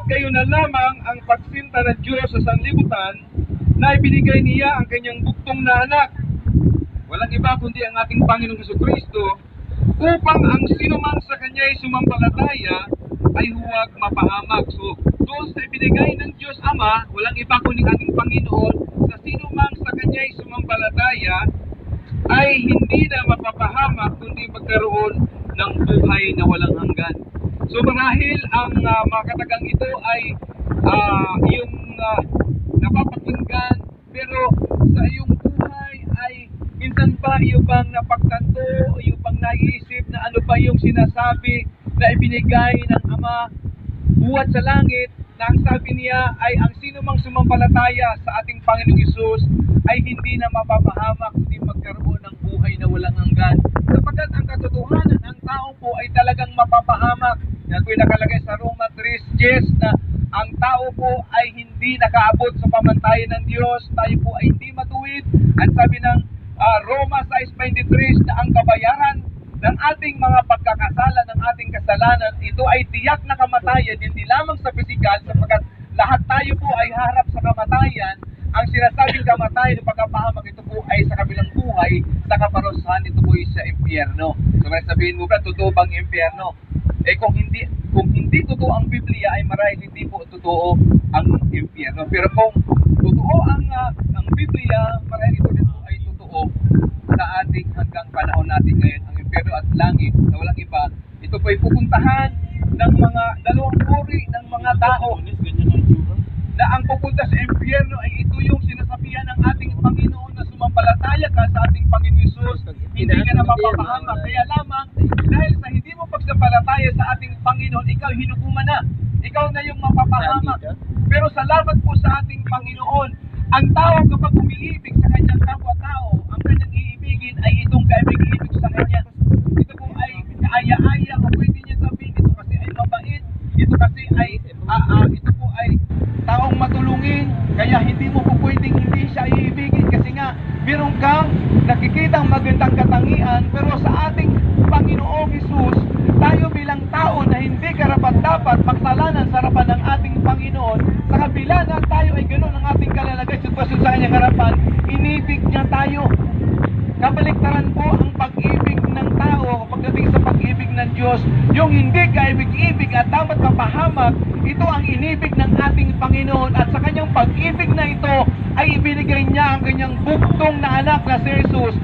At gayon na lamang ang pagsinta ng Diyos sa sanlibutan na ibinigay niya ang kanyang buktong na anak. Walang iba kundi ang ating Panginoong Jesucristo, upang ang sinumang sa kanya'y sumampalataya ay huwag mapahamak. So, doon sa ibinigay ng Diyos Ama, walang iba kundi ating Panginoon, sa sinumang sa kanya'y sumampalataya ay hindi na mapapahamak kundi magkaroon ng buhay na walang hanggan. So marahil ang mga katagang ito ay iyong napapakinggan, pero sa iyong buhay ay minsan ba iyo bang napagtanto, iyo bang naiisip na ano ba yung sinasabi na ibinigay ng Ama buhat sa langit, na ang sabi niya ay ang sino mang sumampalataya sa ating Panginoong Hesus ay hindi na mapapahamak kundi magkaroon ng buhay na walang hanggan. Sapagkat ang katotohanan, ang tao po ay talagang mapapahamak. Yan po'y nakalagay sa Roma 3:10 na ang tao po ay hindi nakaabot sa pamantayan ng Diyos. Tayo po ay hindi matuwid. At sabi ng Roma 6:23 na ang kabayaran ng ating mga pagkakasala, ng ating kasalanan, ito ay tiyak na kamatayan, hindi lamang sa pisikal, sapagkat lahat tayo po ay harap sa kamatayan. Ang sinasabing kamatayan ng pagkapahamak, ito po ay sa kabilang buhay, sa kaparusahan, ito po ay sa impyerno. So may sabihin mo ba, totoo bang impyerno? Kung hindi totoo ang Biblia, ay marahil hindi po totoo ang impyerno. Pero kung totoo ang Biblia, marahil ito din po ay totoo sa ating hanggang panahon natin ngayon. Ang impyerno at langit na walang iba, ito po ay pupuntahan ng mga dalawang uri ng mga tao, na ang pupunta sa impyerno ay ito yung sinasabihan ng ating Panginoon na sumampalataya ka sa ating Panginoon Hesus, hindi ka na mapapahamak. Kaya lamang, dahil sa hindi mo pagsampalataya sa ating Panginoon, ikaw hinukuman na. Ikaw na yung mapapahamak. Pero salamat po sa ating Panginoon, ang tao kapag umiibig sa kanyang kapwa-tao, ang kanyang iibigin ay itong kaibig-ibig sa kanya. Ito po ay kaaya-aya, o pwede niya sabihin, ito kasi ay mabait, ito kasi ay, ito po ay taong matulungin, kaya hindi mo po pwedeng hindi siya iibigin kasi nga meron kang nakikitang magandang katangian. Pero sa ating Panginoong Hesus, tayo bilang tao na hindi karapat-dapat magsalanan sa harapan ng ating Panginoon, sa kabila na tayo ay ganoon ang ating kalalagay, sitwasyon sa kanyang harapan, inibig niya tayo. Kabaliktaran po ang pag-ibig ng tao pagdating sa pag-ibig ng Diyos. Yung hindi kaibig-ibig at dapat mapahamak, ito ang inibig ng ating Panginoon, at sa kanyang pag-ibig na ito ay ibinigay niya ang kanyang buktong na anak na si Jesus.